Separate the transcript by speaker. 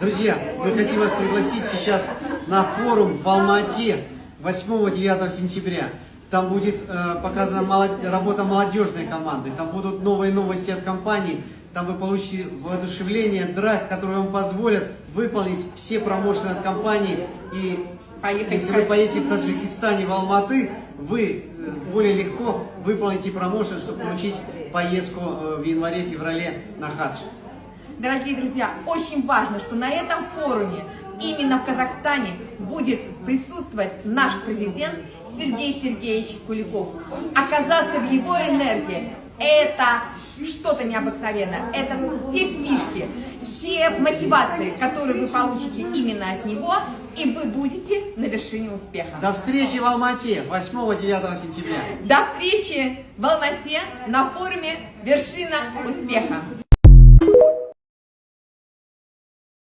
Speaker 1: Друзья, мы хотим вас пригласить сейчас на форум в Алма-Ате 8-9 сентября. Там будет показана работа молодежной команды, там будут новые новости от компании, там вы получите воодушевление, драйв, который вам позволит выполнить все промоушены от компании. И если вы поедете в Таджикистане, в Алматы, вы более легко выполните промоушен, чтобы получить поездку в январе-феврале на хадж.
Speaker 2: Дорогие друзья, очень важно, что на этом форуме именно в Казахстане будет присутствовать наш президент Сергей Сергеевич Куликов. Оказаться в его энергии – это что-то необыкновенное. Это те фишки, те мотивации, которые вы получите именно от него, и вы будете на вершине успеха.
Speaker 1: До встречи в Алма-Ате 8-9 сентября.
Speaker 2: До встречи в Алма-Ате на форуме «Вершина успеха».